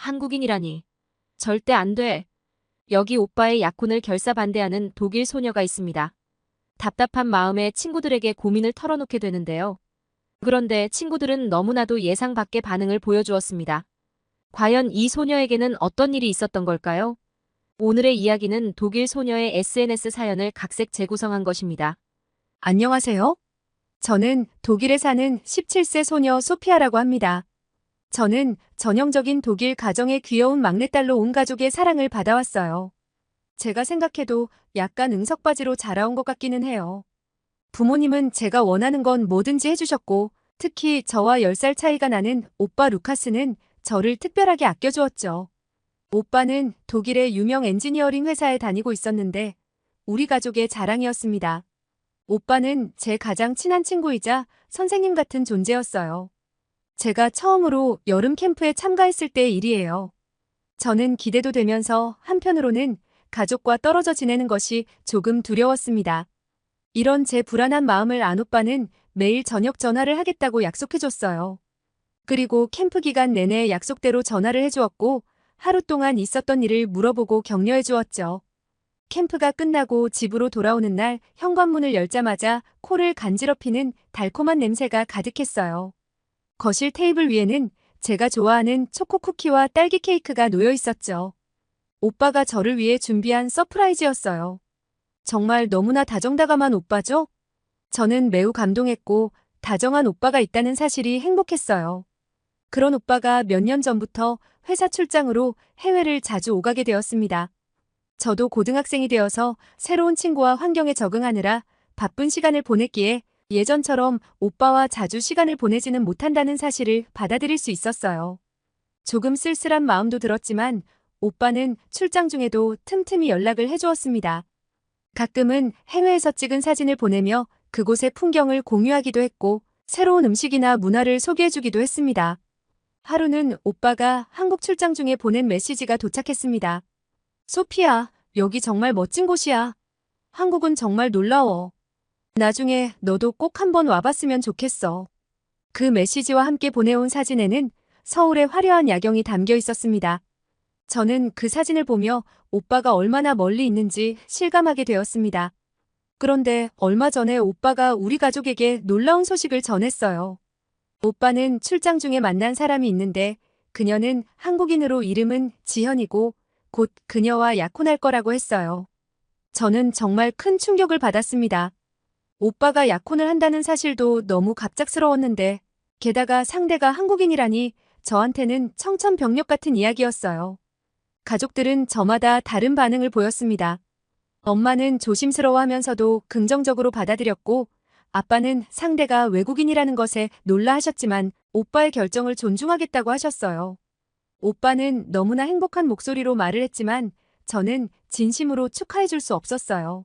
한국인이라니. 절대 안 돼. 여기 오빠의 약혼을 결사반대하는 독일 소녀가 있습니다. 답답한 마음에 친구들에게 고민을 털어놓게 되는데요. 그런데 친구들은 너무나도 예상 밖의 반응을 보여주었습니다. 과연 이 소녀에게는 어떤 일이 있었던 걸까요? 오늘의 이야기는 독일 소녀의 SNS 사연을 각색 재구성한 것입니다. 안녕하세요. 저는 독일에 사는 17세 소녀 소피아라고 합니다. 저는 전형적인 독일 가정의 귀여운 막내딸로 온 가족의 사랑을 받아왔어요. 제가 생각해도 약간 응석바지로 자라온 것 같기는 해요. 부모님은 제가 원하는 건 뭐든지 해주셨고, 특히 저와 10살 차이가 나는 오빠 루카스는 저를 특별하게 아껴주었죠. 오빠는 독일의 유명 엔지니어링 회사에 다니고 있었는데, 우리 가족의 자랑이었습니다. 오빠는 제 가장 친한 친구이자 선생님 같은 존재였어요. 제가 처음으로 여름 캠프에 참가했을 때의 일이에요. 저는 기대도 되면서 한편으로는 가족과 떨어져 지내는 것이 조금 두려웠습니다. 이런 제 불안한 마음을 안 오빠는 매일 저녁 전화를 하겠다고 약속해줬어요. 그리고 캠프 기간 내내 약속대로 전화를 해주었고 하루 동안 있었던 일을 물어보고 격려해 주었죠. 캠프가 끝나고 집으로 돌아오는 날 현관문을 열자마자 코를 간지럽히는 달콤한 냄새가 가득했어요. 거실 테이블 위에는 제가 좋아하는 초코 쿠키와 딸기 케이크가 놓여 있었죠. 오빠가 저를 위해 준비한 서프라이즈였어요. 정말 너무나 다정다감한 오빠죠? 저는 매우 감동했고 다정한 오빠가 있다는 사실이 행복했어요. 그런 오빠가 몇 년 전부터 회사 출장으로 해외를 자주 오가게 되었습니다. 저도 고등학생이 되어서 새로운 친구와 환경에 적응하느라 바쁜 시간을 보냈기에 예전처럼 오빠와 자주 시간을 보내지는 못한다는 사실을 받아들일 수 있었어요. 조금 쓸쓸한 마음도 들었지만 오빠는 출장 중에도 틈틈이 연락을 해주었습니다. 가끔은 해외에서 찍은 사진을 보내며 그곳의 풍경을 공유하기도 했고 새로운 음식이나 문화를 소개해주기도 했습니다. 하루는 오빠가 한국 출장 중에 보낸 메시지가 도착했습니다. 소피아, 여기 정말 멋진 곳이야. 한국은 정말 놀라워. 나중에 너도 꼭 한번 와봤으면 좋겠어. 그 메시지와 함께 보내온 사진에는 서울의 화려한 야경이 담겨 있었습니다. 저는 그 사진을 보며 오빠가 얼마나 멀리 있는지 실감하게 되었습니다. 그런데 얼마 전에 오빠가 우리 가족에게 놀라운 소식을 전했어요. 오빠는 출장 중에 만난 사람이 있는데 그녀는 한국인으로 이름은 지현이고 곧 그녀와 약혼할 거라고 했어요. 저는 정말 큰 충격을 받았습니다. 오빠가 약혼을 한다는 사실도 너무 갑작스러웠는데 게다가 상대가 한국인이라니 저한테는 청천벽력 같은 이야기였어요. 가족들은 저마다 다른 반응을 보였습니다. 엄마는 조심스러워하면서도 긍정적으로 받아들였고 아빠는 상대가 외국인이라는 것에 놀라하셨지만 오빠의 결정을 존중하겠다고 하셨어요. 오빠는 너무나 행복한 목소리로 말을 했지만 저는 진심으로 축하해줄 수 없었어요.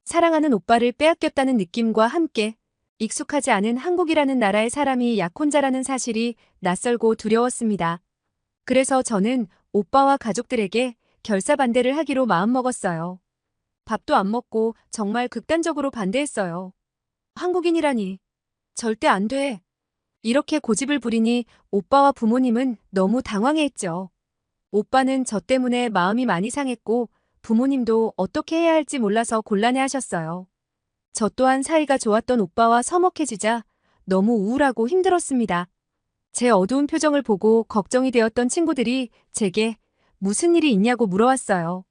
사랑하는 오빠를 빼앗겼다는 느낌과 함께 익숙하지 않은 한국이라는 나라의 사람이 약혼자라는 사실이 낯설고 두려웠습니다. 그래서 저는 오빠와 가족들에게 결사반대를 하기로 마음먹었어요. 밥도 안 먹고 정말 극단적으로 반대했어요. 한국인이라니. 절대 안 돼. 이렇게 고집을 부리니 오빠와 부모님은 너무 당황해했죠. 오빠는 저 때문에 마음이 많이 상했고 부모님도 어떻게 해야 할지 몰라서 곤란해하셨어요. 저 또한 사이가 좋았던 오빠와 서먹해지자 너무 우울하고 힘들었습니다. 제 어두운 표정을 보고 걱정이 되었던 친구들이 제게 무슨 일이 있냐고 물어왔어요.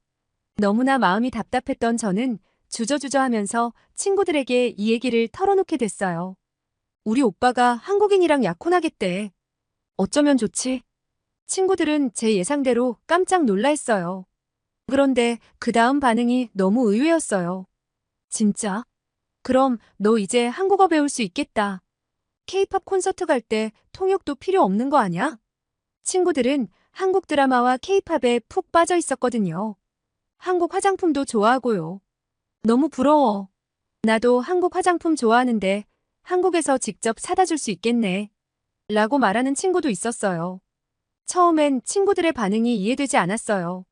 너무나 마음이 답답했던 저는 주저주저하면서 친구들에게 이 얘기를 털어놓게 됐어요. 우리 오빠가 한국인이랑 약혼하겠대. 어쩌면 좋지? 친구들은 제 예상대로 깜짝 놀라했어요. 그런데 그 다음 반응이 너무 의외였어요. 진짜? 그럼 너 이제 한국어 배울 수 있겠다. 케이팝 콘서트 갈 때 통역도 필요 없는 거 아냐? 친구들은 한국 드라마와 케이팝에 푹 빠져 있었거든요. 한국 화장품도 좋아하고요. 너무 부러워. 나도 한국 화장품 좋아하는데 한국에서 직접 사다 줄 수 있겠네. 라고 말하는 친구도 있었어요. 처음엔 친구들의 반응이 이해되지 않았어요.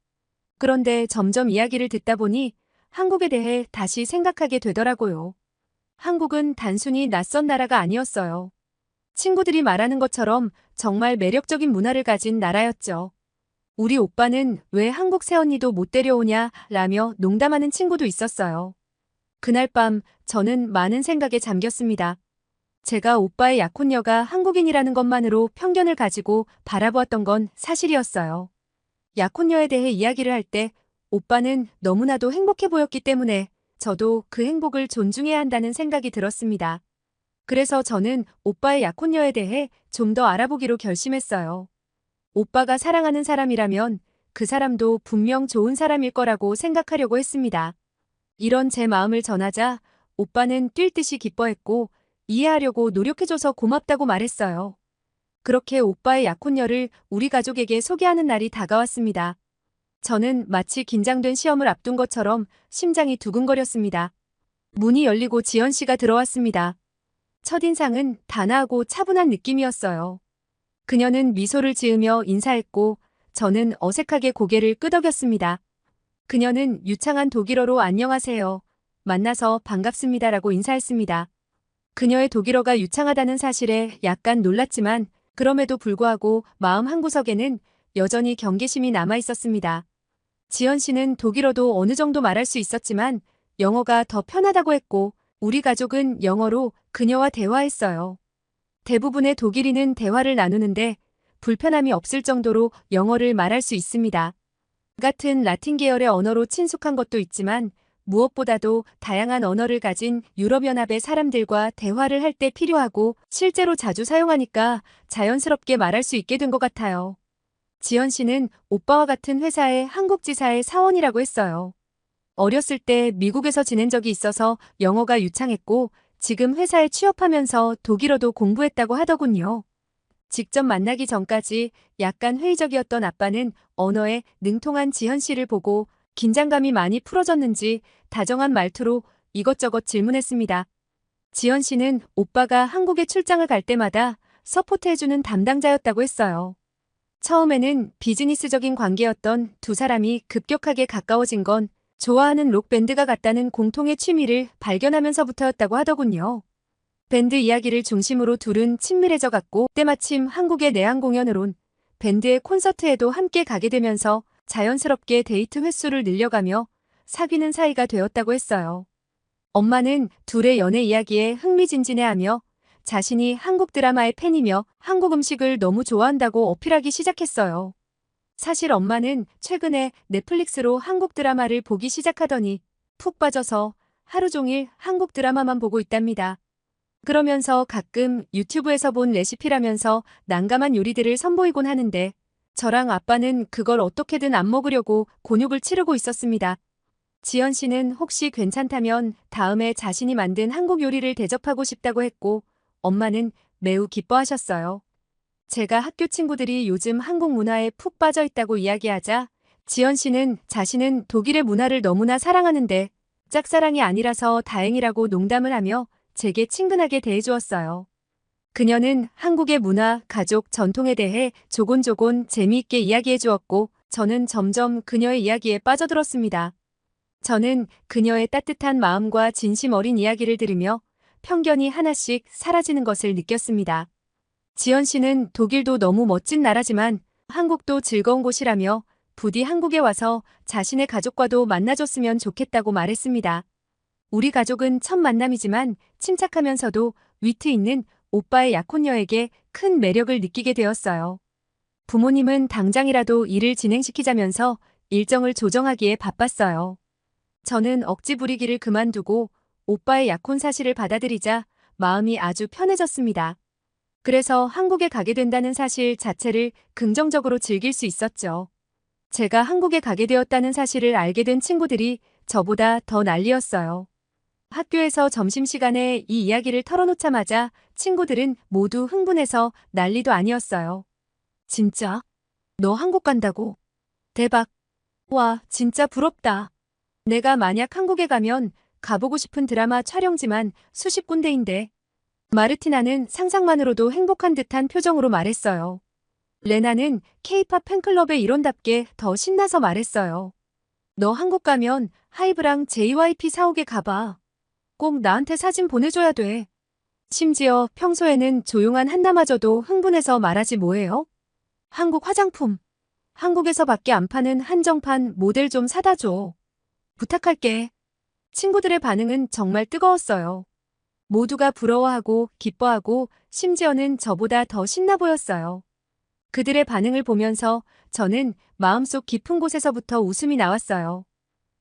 그런데 점점 이야기를 듣다 보니 한국에 대해 다시 생각하게 되더라고요. 한국은 단순히 낯선 나라가 아니었어요. 친구들이 말하는 것처럼 정말 매력적인 문화를 가진 나라였죠. 우리 오빠는 왜 한국 새언니도 못 데려오냐 라며 농담하는 친구도 있었어요. 그날 밤 저는 많은 생각에 잠겼습니다. 제가 오빠의 약혼녀가 한국인이라는 것만으로 편견을 가지고 바라보았던 건 사실이었어요. 약혼녀에 대해 이야기를 할 때 오빠는 너무나도 행복해 보였기 때문에 저도 그 행복을 존중해야 한다는 생각이 들었습니다. 그래서 저는 오빠의 약혼녀에 대해 좀 더 알아보기로 결심했어요. 오빠가 사랑하는 사람이라면 그 사람도 분명 좋은 사람일 거라고 생각하려고 했습니다. 이런 제 마음을 전하자 오빠는 뛸 듯이 기뻐했고 이해하려고 노력해줘서 고맙다고 말했어요. 그렇게 오빠의 약혼녀를 우리 가족에게 소개하는 날이 다가왔습니다. 저는 마치 긴장된 시험을 앞둔 것처럼 심장이 두근거렸습니다. 문이 열리고 지연 씨가 들어왔습니다. 첫인상은 단아하고 차분한 느낌이었어요. 그녀는 미소를 지으며 인사했고 저는 어색하게 고개를 끄덕였습니다. 그녀는 유창한 독일어로 안녕하세요. 만나서 반갑습니다라고 인사했습니다. 그녀의 독일어가 유창하다는 사실에 약간 놀랐지만 그럼에도 불구하고 마음 한구석에는 여전히 경계심이 남아 있었습니다. 지연 씨는 독일어도 어느 정도 말할 수 있었지만 영어가 더 편하다고 했고 우리 가족은 영어로 그녀와 대화했어요. 대부분의 독일인은 대화를 나누는데 불편함이 없을 정도로 영어를 말할 수 있습니다. 같은 라틴 계열의 언어로 친숙한 것도 있지만 무엇보다도 다양한 언어를 가진 유럽연합의 사람들과 대화를 할 때 필요하고 실제로 자주 사용하니까 자연스럽게 말할 수 있게 된 것 같아요. 지연 씨는 오빠와 같은 회사의 한국 지사의 사원이라고 했어요. 어렸을 때 미국에서 지낸 적이 있어서 영어가 유창했고 지금 회사에 취업하면서 독일어도 공부했다고 하더군요. 직접 만나기 전까지 약간 회의적이었던 아빠는 언어에 능통한 지현 씨를 보고 긴장감이 많이 풀어졌는지 다정한 말투로 이것저것 질문했습니다. 지현 씨는 오빠가 한국에 출장을 갈 때마다 서포트해주는 담당자였다고 했어요. 처음에는 비즈니스적인 관계였던 두 사람이 급격하게 가까워진 건 좋아하는 록밴드가 같다는 공통의 취미를 발견하면서부터였다고 하더군요. 밴드 이야기를 중심으로 둘은 친밀해져 갔고 때마침 한국의 내한 공연을 온 밴드의 콘서트에도 함께 가게 되면서 자연스럽게 데이트 횟수를 늘려가며 사귀는 사이가 되었다고 했어요. 엄마는 둘의 연애 이야기에 흥미진진해하며 자신이 한국 드라마의 팬이며 한국 음식을 너무 좋아한다고 어필하기 시작했어요. 사실 엄마는 최근에 넷플릭스로 한국 드라마를 보기 시작하더니 푹 빠져서 하루 종일 한국 드라마만 보고 있답니다. 그러면서 가끔 유튜브에서 본 레시피라면서 난감한 요리들을 선보이곤 하는데 저랑 아빠는 그걸 어떻게든 안 먹으려고 곤욕을 치르고 있었습니다. 지연 씨는 혹시 괜찮다면 다음에 자신이 만든 한국 요리를 대접하고 싶다고 했고 엄마는 매우 기뻐하셨어요. 제가 학교 친구들이 요즘 한국 문화에 푹 빠져 있다고 이야기하자 지연 씨는 자신은 독일의 문화를 너무나 사랑하는데 짝사랑이 아니라서 다행이라고 농담을 하며 제게 친근하게 대해주었어요. 그녀는 한국의 문화, 가족, 전통에 대해 조곤조곤 재미있게 이야기해 주었고 저는 점점 그녀의 이야기에 빠져들었습니다. 저는 그녀의 따뜻한 마음과 진심 어린 이야기를 들으며 편견이 하나씩 사라지는 것을 느꼈습니다. 지연 씨는 독일도 너무 멋진 나라지만 한국도 즐거운 곳이라며 부디 한국에 와서 자신의 가족과도 만나줬으면 좋겠다고 말했습니다. 우리 가족은 첫 만남이지만 침착하면서도 위트 있는 오빠의 약혼녀에게 큰 매력을 느끼게 되었어요. 부모님은 당장이라도 일을 진행시키자면서 일정을 조정하기에 바빴어요. 저는 억지 부리기를 그만두고 오빠의 약혼 사실을 받아들이자 마음이 아주 편해졌습니다. 그래서 한국에 가게 된다는 사실 자체를 긍정적으로 즐길 수 있었죠. 제가 한국에 가게 되었다는 사실을 알게 된 친구들이 저보다 더 난리였어요. 학교에서 점심시간에 이 이야기를 털어놓자마자 친구들은 모두 흥분해서 난리도 아니었어요. 진짜? 너 한국 간다고? 대박. 와, 진짜 부럽다. 내가 만약 한국에 가면 가보고 싶은 드라마 촬영지만 수십 군데인데. 마르티나는 상상만으로도 행복한 듯한 표정으로 말했어요. 레나는 K-팝 팬클럽의 일원답게 더 신나서 말했어요. 너 한국 가면 하이브랑 JYP 사옥에 가봐. 꼭 나한테 사진 보내줘야 돼. 심지어 평소에는 조용한 한나마저도 흥분해서 말하지 뭐예요? 한국 화장품. 한국에서밖에 안 파는 한정판 모델 좀 사다 줘. 부탁할게. 친구들의 반응은 정말 뜨거웠어요. 모두가 부러워하고 기뻐하고 심지어는 저보다 더 신나 보였어요. 그들의 반응을 보면서 저는 마음속 깊은 곳에서부터 웃음이 나왔어요.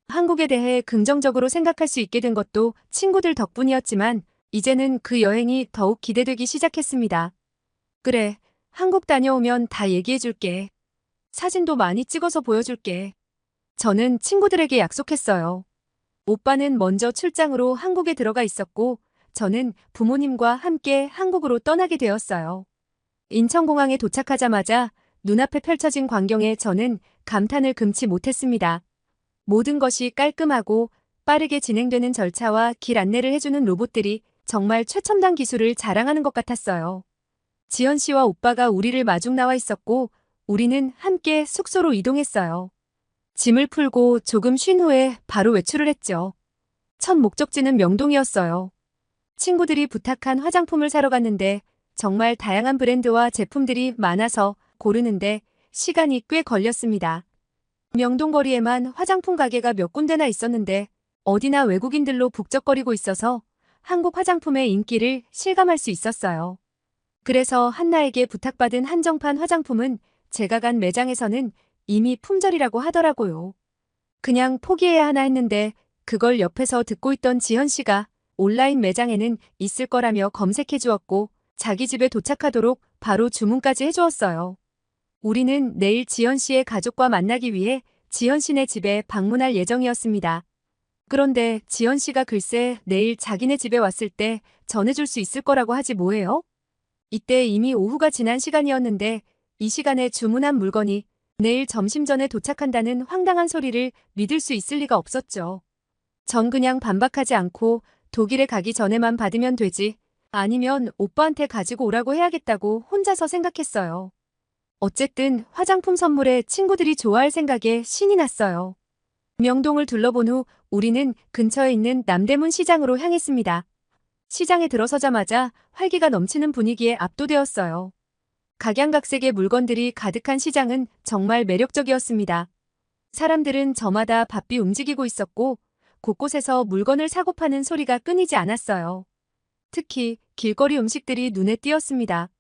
한국에 대해 긍정적으로 생각할 수 있게 된 것도 친구들 덕분이었지만 이제는 그 여행이 더욱 기대되기 시작했습니다. 그래, 한국 다녀오면 다 얘기해줄게. 사진도 많이 찍어서 보여줄게. 저는 친구들에게 약속했어요. 오빠는 먼저 출장으로 한국에 들어가 있었고 저는 부모님과 함께 한국으로 떠나게 되었어요. 인천공항에 도착하자마자 눈앞에 펼쳐진 광경에 저는 감탄을 금치 못했습니다. 모든 것이 깔끔하고 빠르게 진행되는 절차와 길 안내를 해주는 로봇들이 정말 최첨단 기술을 자랑하는 것 같았어요. 지연 씨와 오빠가 우리를 마중 나와 있었고 우리는 함께 숙소로 이동했어요. 짐을 풀고 조금 쉰 후에 바로 외출을 했죠. 첫 목적지는 명동이었어요. 친구들이 부탁한 화장품을 사러 갔는데 정말 다양한 브랜드와 제품들이 많아서 고르는데 시간이 꽤 걸렸습니다. 명동 거리에만 화장품 가게가 몇 군데나 있었는데 어디나 외국인들로 북적거리고 있어서 한국 화장품의 인기를 실감할 수 있었어요. 그래서 한나에게 부탁받은 한정판 화장품은 제가 간 매장에서는 이미 품절이라고 하더라고요. 그냥 포기해야 하나 했는데 그걸 옆에서 듣고 있던 지현 씨가 온라인 매장에는 있을 거라며 검색해 주었고 자기 집에 도착하도록 바로 주문까지 해주었어요. 우리는 내일 지현 씨의 가족과 만나기 위해 지현 씨네 집에 방문할 예정이었습니다. 그런데 지현 씨가 글쎄 내일 자기네 집에 왔을 때 전해줄 수 있을 거라고 하지 뭐예요? 이때 이미 오후가 지난 시간이었는데 이 시간에 주문한 물건이 내일 점심 전에 도착한다는 황당한 소리를 믿을 수 있을 리가 없었죠. 전 그냥 반박하지 않고 독일에 가기 전에만 받으면 되지 아니면 오빠한테 가지고 오라고 해야겠다고 혼자서 생각했어요. 어쨌든 화장품 선물에 친구들이 좋아할 생각에 신이 났어요. 명동을 둘러본 후 우리는 근처에 있는 남대문 시장으로 향했습니다. 시장에 들어서자마자 활기가 넘치는 분위기에 압도되었어요. 각양각색의 물건들이 가득한 시장은 정말 매력적이었습니다. 사람들은 저마다 바삐 움직이고 있었고 곳곳에서 물건을 사고 파는 소리가 끊이지 않았어요. 특히 길거리 음식들이 눈에 띄었습니다.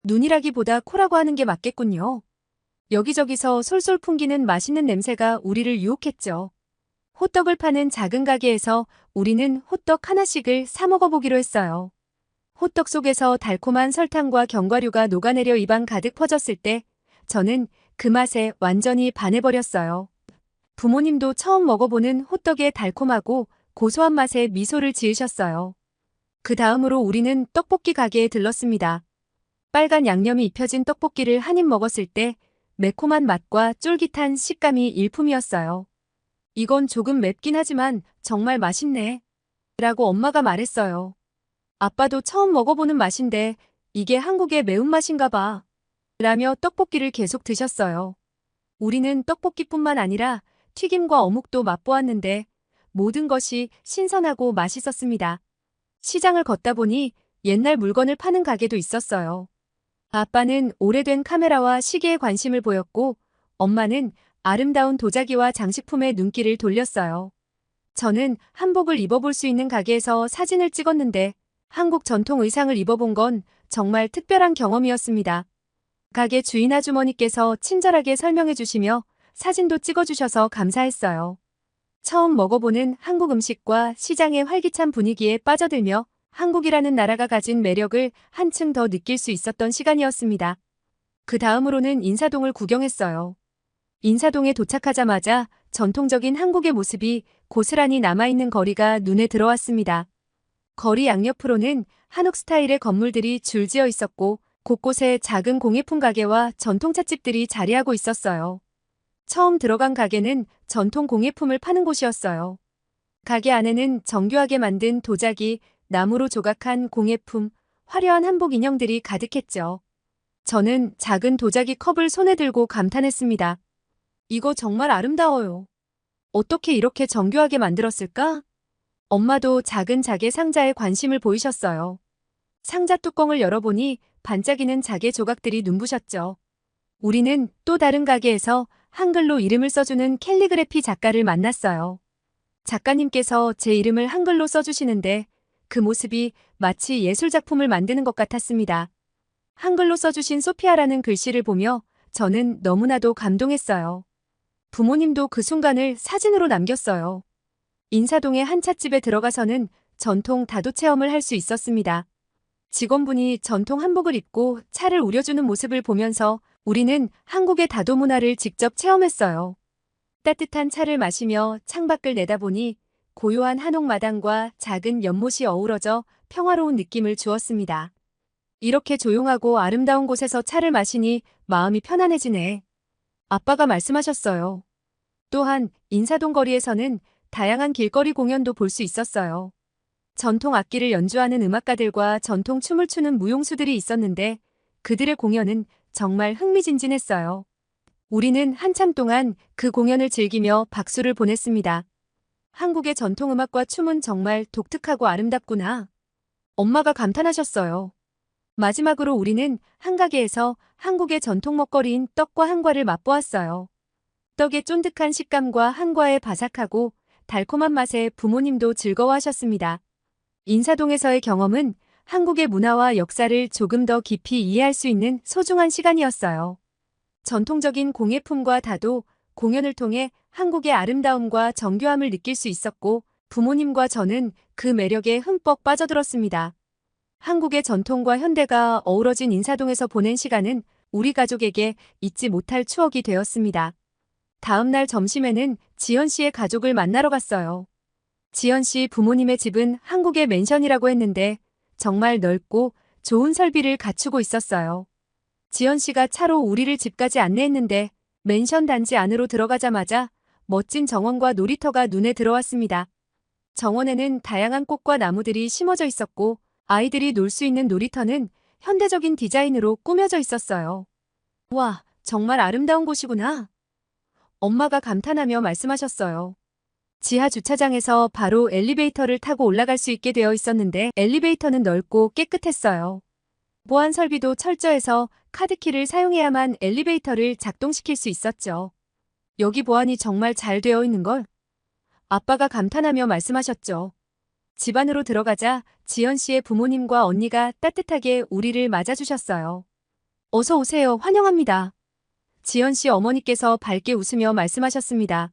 눈이라기보다 코라고 하는 게 맞겠군요. 여기저기서 솔솔 풍기는 맛있는 냄새가 우리를 유혹했죠. 호떡을 파는 작은 가게에서 우리는 호떡 하나씩을 사 먹어보기로 했어요. 호떡 속에서 달콤한 설탕과 견과류가 녹아내려 입안 가득 퍼졌을 때 저는 그 맛에 완전히 반해버렸어요. 부모님도 처음 먹어보는 호떡의 달콤하고 고소한 맛에 미소를 지으셨어요. 그 다음으로 우리는 떡볶이 가게에 들렀습니다. 빨간 양념이 입혀진 떡볶이를 한 입 먹었을 때 매콤한 맛과 쫄깃한 식감이 일품이었어요. 이건 조금 맵긴 하지만 정말 맛있네. 라고 엄마가 말했어요. 아빠도 처음 먹어보는 맛인데 이게 한국의 매운맛인가 봐. 라며 떡볶이를 계속 드셨어요. 우리는 떡볶이뿐만 아니라 튀김과 어묵도 맛보았는데 모든 것이 신선하고 맛있었습니다. 시장을 걷다 보니 옛날 물건을 파는 가게도 있었어요. 아빠는 오래된 카메라와 시계에 관심을 보였고 엄마는 아름다운 도자기와 장식품에 눈길을 돌렸어요. 저는 한복을 입어볼 수 있는 가게에서 사진을 찍었는데 한국 전통 의상을 입어본 건 정말 특별한 경험이었습니다. 가게 주인 아주머니께서 친절하게 설명해 주시며 사진도 찍어주셔서 감사했어요. 처음 먹어보는 한국 음식과 시장의 활기찬 분위기에 빠져들며 한국이라는 나라가 가진 매력을 한층 더 느낄 수 있었던 시간이었습니다. 그 다음으로는 인사동을 구경했어요. 인사동에 도착하자마자 전통적인 한국의 모습이 고스란히 남아있는 거리가 눈에 들어왔습니다. 거리 양옆으로는 한옥 스타일의 건물들이 줄지어 있었고 곳곳에 작은 공예품 가게와 전통 찻집들이 자리하고 있었어요. 처음 들어간 가게는 전통 공예품을 파는 곳이었어요. 가게 안에는 정교하게 만든 도자기, 나무로 조각한 공예품, 화려한 한복 인형들이 가득했죠. 저는 작은 도자기 컵을 손에 들고 감탄했습니다. 이거 정말 아름다워요. 어떻게 이렇게 정교하게 만들었을까? 엄마도 작은 자개 상자에 관심을 보이셨어요. 상자 뚜껑을 열어보니 반짝이는 자개 조각들이 눈부셨죠. 우리는 또 다른 가게에서 한글로 이름을 써주는 캘리그래피 작가를 만났어요. 작가님께서 제 이름을 한글로 써주시는데 그 모습이 마치 예술작품을 만드는 것 같았습니다. 한글로 써주신 소피아라는 글씨를 보며 저는 너무나도 감동했어요. 부모님도 그 순간을 사진으로 남겼어요. 인사동의 한 찻집에 들어가서는 전통 다도 체험을 할 수 있었습니다. 직원분이 전통 한복을 입고 차를 우려주는 모습을 보면서 우리는 한국의 다도 문화를 직접 체험했어요. 따뜻한 차를 마시며 창밖을 내다보니 고요한 한옥마당과 작은 연못이 어우러져 평화로운 느낌을 주었습니다. 이렇게 조용하고 아름다운 곳에서 차를 마시니 마음이 편안해지네. 아빠가 말씀하셨어요. 또한 인사동 거리에서는 다양한 길거리 공연도 볼 수 있었어요. 전통 악기를 연주하는 음악가들과 전통 춤을 추는 무용수들이 있었는데 그들의 공연은 정말 흥미진진했어요. 우리는 한참 동안 그 공연을 즐기며 박수를 보냈습니다. 한국의 전통음악과 춤은 정말 독특하고 아름답구나. 엄마가 감탄하셨어요. 마지막으로 우리는 한 가게에서 한국의 전통 먹거리인 떡과 한과를 맛보았어요. 떡의 쫀득한 식감과 한과의 바삭하고 달콤한 맛에 부모님도 즐거워하셨습니다. 인사동에서의 경험은 한국의 문화와 역사를 조금 더 깊이 이해할 수 있는 소중한 시간이었어요. 전통적인 공예품과 다도, 공연을 통해 한국의 아름다움과 정교함을 느낄 수 있었고 부모님과 저는 그 매력에 흠뻑 빠져들었습니다. 한국의 전통과 현대가 어우러진 인사동에서 보낸 시간은 우리 가족에게 잊지 못할 추억이 되었습니다. 다음 날 점심에는 지연 씨의 가족을 만나러 갔어요. 지연 씨 부모님의 집은 한국의 맨션이라고 했는데 정말 넓고 좋은 설비를 갖추고 있었어요. 지연 씨가 차로 우리를 집까지 안내했는데 맨션 단지 안으로 들어가자마자 멋진 정원과 놀이터가 눈에 들어왔습니다. 정원에는 다양한 꽃과 나무들이 심어져 있었고 아이들이 놀 수 있는 놀이터는 현대적인 디자인으로 꾸며져 있었어요. 와, 정말 아름다운 곳이구나. 엄마가 감탄하며 말씀하셨어요. 지하 주차장에서 바로 엘리베이터를 타고 올라갈 수 있게 되어 있었는데 엘리베이터는 넓고 깨끗했어요. 보안 설비도 철저해서 카드키를 사용해야만 엘리베이터를 작동시킬 수 있었죠. 여기 보안이 정말 잘 되어 있는걸? 아빠가 감탄하며 말씀하셨죠. 집 안으로 들어가자 지연 씨의 부모님과 언니가 따뜻하게 우리를 맞아주셨어요. 어서 오세요. 환영합니다. 지연 씨 어머니께서 밝게 웃으며 말씀하셨습니다.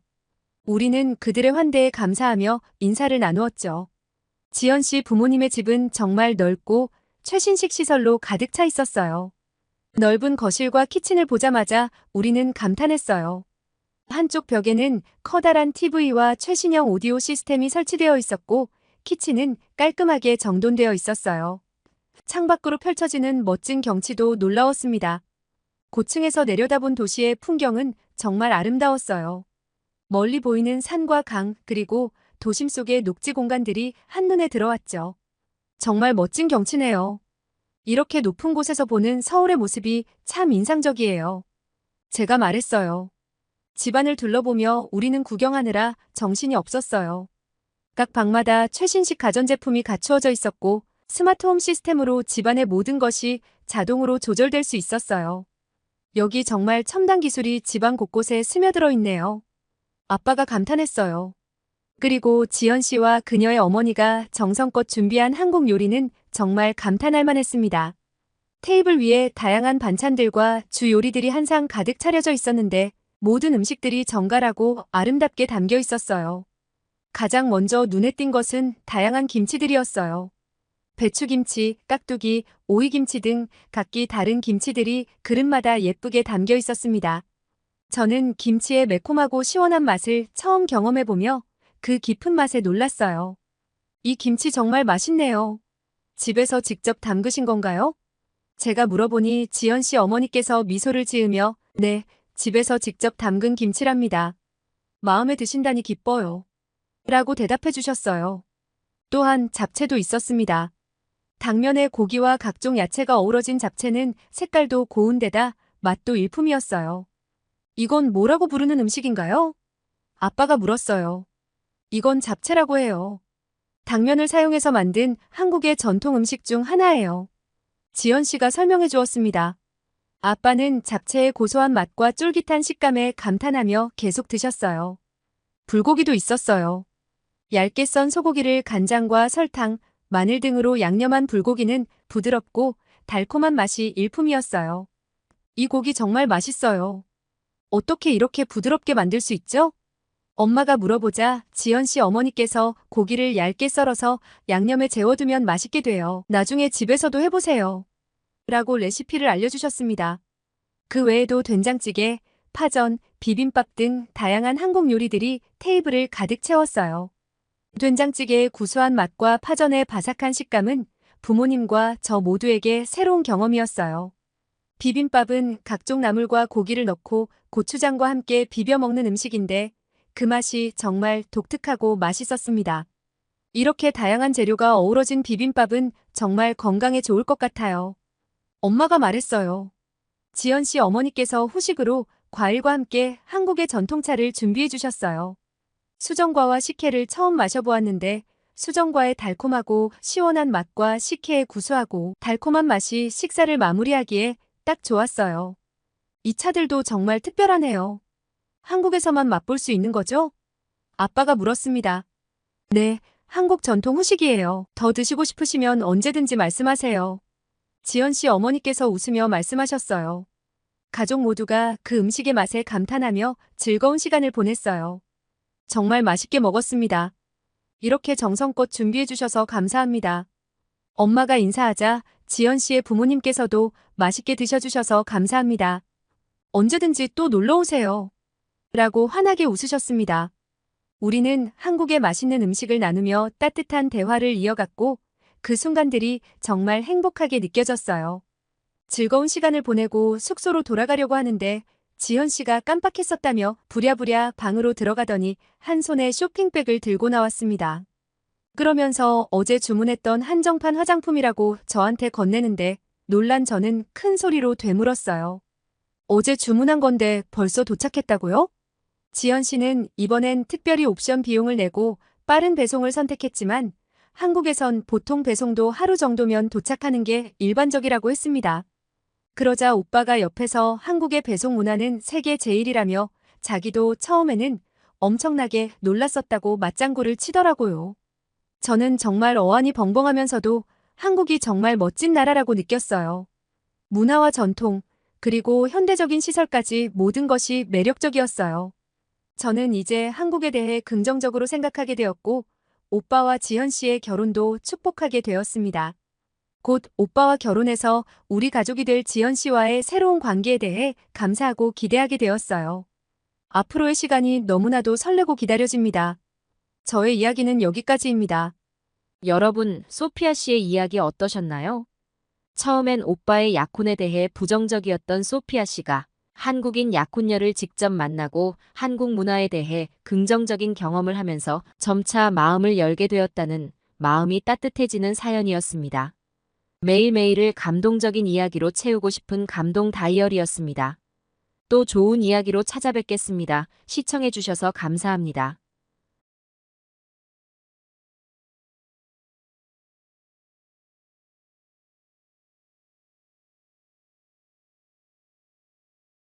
우리는 그들의 환대에 감사하며 인사를 나누었죠. 지연 씨 부모님의 집은 정말 넓고 최신식 시설로 가득 차 있었어요. 넓은 거실과 키친을 보자마자 우리는 감탄했어요. 한쪽 벽에는 커다란 TV와 최신형 오디오 시스템이 설치되어 있었고 키친은 깔끔하게 정돈되어 있었어요. 창밖으로 펼쳐지는 멋진 경치도 놀라웠습니다. 고층에서 내려다본 도시의 풍경은 정말 아름다웠어요. 멀리 보이는 산과 강, 그리고 도심 속의 녹지 공간들이 한눈에 들어왔죠. 정말 멋진 경치네요. 이렇게 높은 곳에서 보는 서울의 모습이 참 인상적이에요. 제가 말했어요. 집안을 둘러보며 우리는 구경하느라 정신이 없었어요. 각 방마다 최신식 가전제품이 갖추어져 있었고 스마트홈 시스템으로 집안의 모든 것이 자동으로 조절될 수 있었어요. 여기 정말 첨단 기술이 집안 곳곳에 스며들어 있네요. 아빠가 감탄했어요. 그리고 지연 씨와 그녀의 어머니가 정성껏 준비한 한국 요리는 정말 감탄할 만했습니다. 테이블 위에 다양한 반찬들과 주 요리들이 한 상 가득 차려져 있었는데 모든 음식들이 정갈하고 아름답게 담겨 있었어요. 가장 먼저 눈에 띈 것은 다양한 김치들이었어요. 배추김치, 깍두기, 오이김치 등 각기 다른 김치들이 그릇마다 예쁘게 담겨 있었습니다. 저는 김치의 매콤하고 시원한 맛을 처음 경험해보며 그 깊은 맛에 놀랐어요. 이 김치 정말 맛있네요. 집에서 직접 담그신 건가요? 제가 물어보니 지연 씨 어머니께서 미소를 지으며 네, 집에서 직접 담근 김치랍니다. 마음에 드신다니 기뻐요. 라고 대답해 주셨어요. 또한 잡채도 있었습니다. 당면에 고기와 각종 야채가 어우러진 잡채는 색깔도 고운데다 맛도 일품이었어요. 이건 뭐라고 부르는 음식인가요? 아빠가 물었어요. 이건 잡채라고 해요. 당면을 사용해서 만든 한국의 전통 음식 중 하나예요. 지연 씨가 설명해 주었습니다. 아빠는 잡채의 고소한 맛과 쫄깃한 식감에 감탄하며 계속 드셨어요. 불고기도 있었어요. 얇게 썬 소고기를 간장과 설탕, 마늘 등으로 양념한 불고기는 부드럽고 달콤한 맛이 일품이었어요. 이 고기 정말 맛있어요. 어떻게 이렇게 부드럽게 만들 수 있죠? 엄마가 물어보자 지연 씨 어머니께서 고기를 얇게 썰어서 양념에 재워두면 맛있게 돼요. 나중에 집에서도 해보세요. 라고 레시피를 알려주셨습니다. 그 외에도 된장찌개, 파전, 비빔밥 등 다양한 한국 요리들이 테이블을 가득 채웠어요. 된장찌개의 구수한 맛과 파전의 바삭한 식감은 부모님과 저 모두에게 새로운 경험이었어요. 비빔밥은 각종 나물과 고기를 넣고 고추장과 함께 비벼 먹는 음식인데 그 맛이 정말 독특하고 맛있었습니다. 이렇게 다양한 재료가 어우러진 비빔밥은 정말 건강에 좋을 것 같아요. 엄마가 말했어요. 지연 씨 어머니께서 후식으로 과일과 함께 한국의 전통차를 준비해 주셨어요. 수정과와 식혜를 처음 마셔보았는데 수정과의 달콤하고 시원한 맛과 식혜의 구수하고 달콤한 맛이 식사를 마무리하기에 딱 좋았어요. 이 차들도 정말 특별하네요. 한국에서만 맛볼 수 있는 거죠? 아빠가 물었습니다. 네, 한국 전통 후식이에요. 더 드시고 싶으시면 언제든지 말씀하세요. 지연 씨 어머니께서 웃으며 말씀하셨어요. 가족 모두가 그 음식의 맛에 감탄하며 즐거운 시간을 보냈어요. 정말 맛있게 먹었습니다. 이렇게 정성껏 준비해 주셔서 감사합니다. 엄마가 인사하자 지연 씨의 부모님께서도 맛있게 드셔주셔서 감사합니다. 언제든지 또 놀러 오세요. 라고 환하게 웃으셨습니다. 우리는 한국의 맛있는 음식을 나누며 따뜻한 대화를 이어갔고 그 순간들이 정말 행복하게 느껴졌어요. 즐거운 시간을 보내고 숙소로 돌아가려고 하는데 지연 씨가 깜빡했었다며 부랴부랴 방으로 들어가더니 한 손에 쇼핑백을 들고 나왔습니다. 그러면서 어제 주문했던 한정판 화장품이라고 저한테 건네는데 놀란 저는 큰 소리로 되물었어요. 어제 주문한 건데 벌써 도착했다고요? 지연 씨는 이번엔 특별히 옵션 비용을 내고 빠른 배송을 선택했지만 한국에선 보통 배송도 하루 정도면 도착하는 게 일반적이라고 했습니다. 그러자 오빠가 옆에서 한국의 배송 문화는 세계 제일이라며 자기도 처음에는 엄청나게 놀랐었다고 맞장구를 치더라고요. 저는 정말 어안이 벙벙하면서도 한국이 정말 멋진 나라라고 느꼈어요. 문화와 전통, 그리고 현대적인 시설까지 모든 것이 매력적이었어요. 저는 이제 한국에 대해 긍정적으로 생각하게 되었고 오빠와 지연 씨의 결혼도 축복하게 되었습니다. 곧 오빠와 결혼해서 우리 가족이 될 지연 씨와의 새로운 관계에 대해 감사하고 기대하게 되었어요. 앞으로의 시간이 너무나도 설레고 기다려집니다. 저의 이야기는 여기까지입니다. 여러분, 소피아 씨의 이야기 어떠셨나요? 처음엔 오빠의 약혼에 대해 부정적이었던 소피아 씨가 한국인 약혼녀를 직접 만나고 한국 문화에 대해 긍정적인 경험을 하면서 점차 마음을 열게 되었다는 마음이 따뜻해지는 사연이었습니다. 매일매일을 감동적인 이야기로 채우고 싶은 감동 다이어리였습니다. 또 좋은 이야기로 찾아뵙겠습니다. 시청해주셔서 감사합니다.